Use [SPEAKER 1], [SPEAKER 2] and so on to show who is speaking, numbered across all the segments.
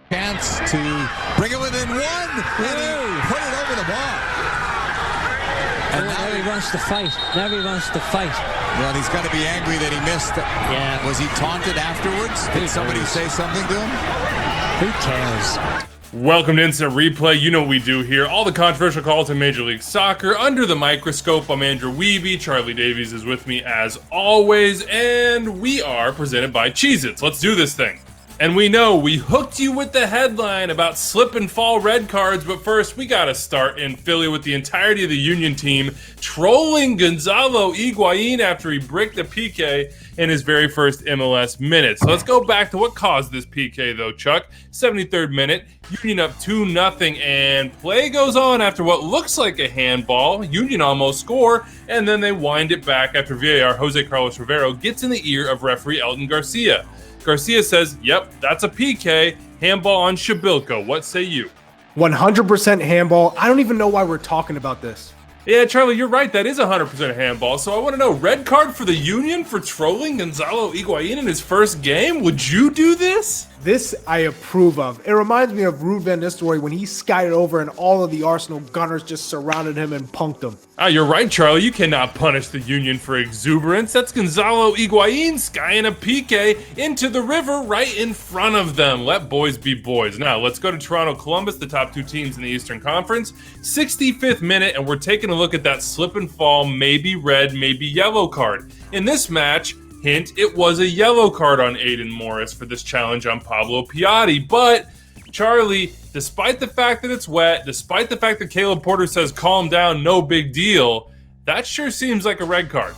[SPEAKER 1] Chance to bring it within one, and he put it over the bar. And
[SPEAKER 2] now he wants to fight. Now he wants to fight.
[SPEAKER 1] Well, he's got to be angry that he missed.
[SPEAKER 2] Yeah.
[SPEAKER 1] Was he taunted afterwards? Did somebody say something to him?
[SPEAKER 2] Who cares?
[SPEAKER 3] Welcome to Instant Replay. You know what we do here. All the controversial calls in Major League Soccer under the microscope. I'm Andrew Wiebe. Charlie Davies is with me as always. And we are presented by Cheez-Its. Let's do this thing. And we know we hooked you with the headline about slip and fall red cards, but first we gotta start in Philly with the entirety of the Union team trolling Gonzalo Higuain after he bricked a PK in his very first MLS minute. So let's go back to what caused this PK though, Chuck. 73rd minute, Union up 2-0, and play goes on after what looks like a handball. Union almost score, and then they wind it back after VAR Jose Carlos Rivero gets in the ear of referee Elton Garcia. Garcia says, yep, that's a PK, handball on Shabilko. What say you?
[SPEAKER 4] 100% handball. I don't even know why we're talking about this.
[SPEAKER 3] Yeah, Charlie, you're right. That is 100% handball. So I want to know, red card for the Union for trolling Gonzalo Higuain in his first game? Would you do this?
[SPEAKER 4] This I approve of. It reminds me of Ruud van Nistelrooy when he skied over and all of the Arsenal gunners just surrounded him and punked him.
[SPEAKER 3] You're right, Charlie. You cannot punish the Union for exuberance. That's Gonzalo Higuain skying a PK into the river right in front of them. Let boys be boys. Now, let's go to Toronto Columbus, the top two teams in the Eastern Conference. 65th minute, and we're taking a look at that slip and fall, maybe red, maybe yellow card. In this match, hint, it was a yellow card on Aiden Morris for this challenge on Pablo Piatti. But, Charlie, despite the fact that it's wet, despite the fact that Caleb Porter says calm down, no big deal, that sure seems like a red card.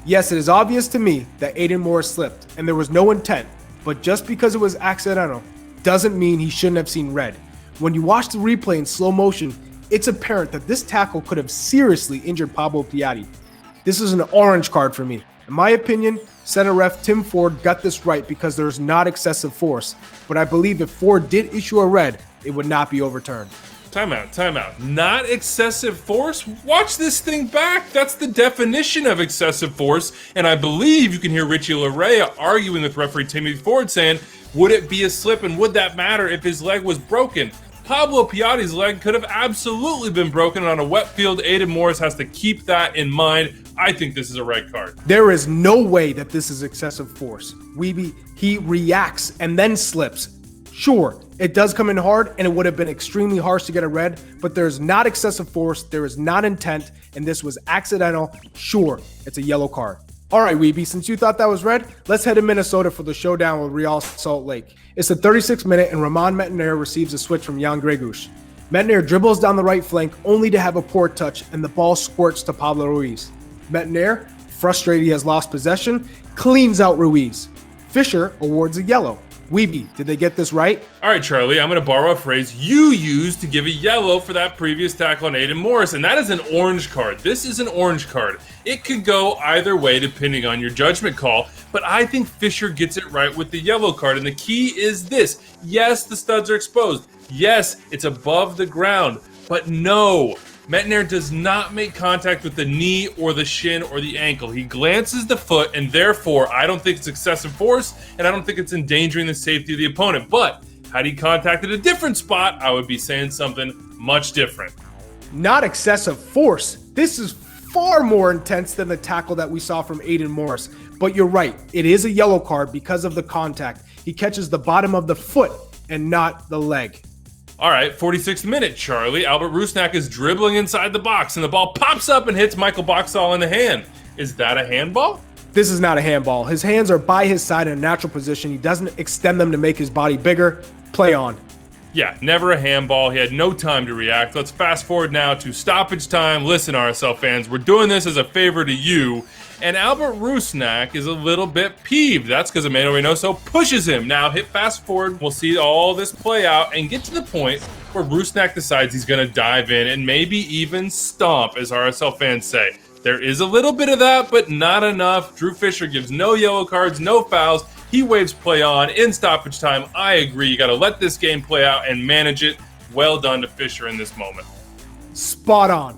[SPEAKER 4] Yes, it is obvious to me that Aiden Morris slipped and there was no intent, but just because it was accidental doesn't mean he shouldn't have seen red. When you watch the replay in slow motion, it's apparent that this tackle could have seriously injured Pablo Piatti. This is an orange card for me. In my opinion, center ref Tim Ford got this right because there's not excessive force, but I believe if Ford did issue a red, it would not be overturned.
[SPEAKER 3] Timeout. Not excessive force? Watch this thing back. That's the definition of excessive force, and I believe you can hear Richie Larea arguing with referee Timmy Ford saying, would it be a slip and would that matter if his leg was broken? Pablo Piatti's leg could have absolutely been broken on a wet field. Aiden Morris has to keep that in mind. I think this is a red card.
[SPEAKER 4] There is no way that this is excessive force. He reacts and then slips. Sure, it does come in hard and it would have been extremely harsh to get a red, but there's not excessive force, there is not intent, and this was accidental. Sure, it's a yellow card. All right, Wiebe, since you thought that was red, let's head to Minnesota for the showdown with Real Salt Lake. It's the 36th minute and Ramon Metanire receives a switch from Jan Gregus. Metanire dribbles down the right flank only to have a poor touch and the ball squirts to Pablo Ruiz. Metanire, frustrated he has lost possession, cleans out Ruiz. Fisher awards a yellow. Wiebe, did they get this right?
[SPEAKER 3] All right, Charlie, I'm going to borrow a phrase you used to give a yellow for that previous tackle on Aiden Morris, and that is an orange card. This is an orange card. It could go either way depending on your judgment call, but I think Fisher gets it right with the yellow card, and the key is this. Yes, the studs are exposed. Yes, it's above the ground, but no. Metanire does not make contact with the knee or the shin or the ankle. He glances the foot, and therefore, I don't think it's excessive force, and I don't think it's endangering the safety of the opponent. But had he contacted a different spot, I would be saying something much different.
[SPEAKER 4] Not excessive force. This is far more intense than the tackle that we saw from Aiden Morris. But you're right, it is a yellow card because of the contact. He catches the bottom of the foot and not the leg.
[SPEAKER 3] All right, 46th minute, Charlie. Albert Rusnak is dribbling inside the box, and the ball pops up and hits Michael Boxall in the hand. Is that a handball?
[SPEAKER 4] This is not a handball. His hands are by his side in a natural position. He doesn't extend them to make his body bigger. Play on.
[SPEAKER 3] Yeah, never a handball. He had no time to react. Let's fast forward now to stoppage time. Listen, RSL fans, we're doing this as a favor to you. And Albert Rusnak is a little bit peeved. That's because Emmanuel Reynoso pushes him. Now hit fast forward. We'll see all this play out and get to the point where Rusnak decides he's going to dive in and maybe even stomp, as RSL fans say. There is a little bit of that, but not enough. Drew Fisher gives no yellow cards, no fouls. He waves play on in stoppage time. I agree. You got to let this game play out and manage it. Well done to Fisher in this moment.
[SPEAKER 4] Spot on.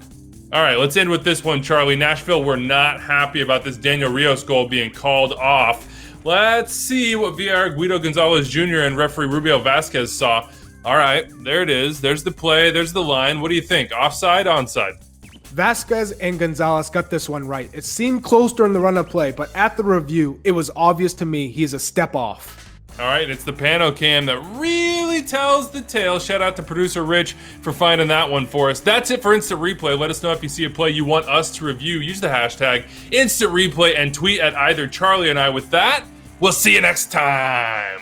[SPEAKER 3] All right, let's end with this one, Charlie. Nashville were not happy about this Daniel Rios goal being called off. Let's see what VR Guido Gonzalez Jr. and referee Rubio Vasquez saw. All right, there it is. There's the play. There's the line. What do you think? Offside, onside?
[SPEAKER 4] Vasquez and Gonzalez got this one right. It seemed close during the run of play, but at the review, it was obvious to me he's a step off.
[SPEAKER 3] All right, it's the Pano Cam that really tells the tale. Shout out to producer Rich for finding that one for us. That's it for Instant Replay. Let us know if you see a play you want us to review. Use the hashtag Instant Replay and tweet at either Charlie and I. With that, we'll see you next time.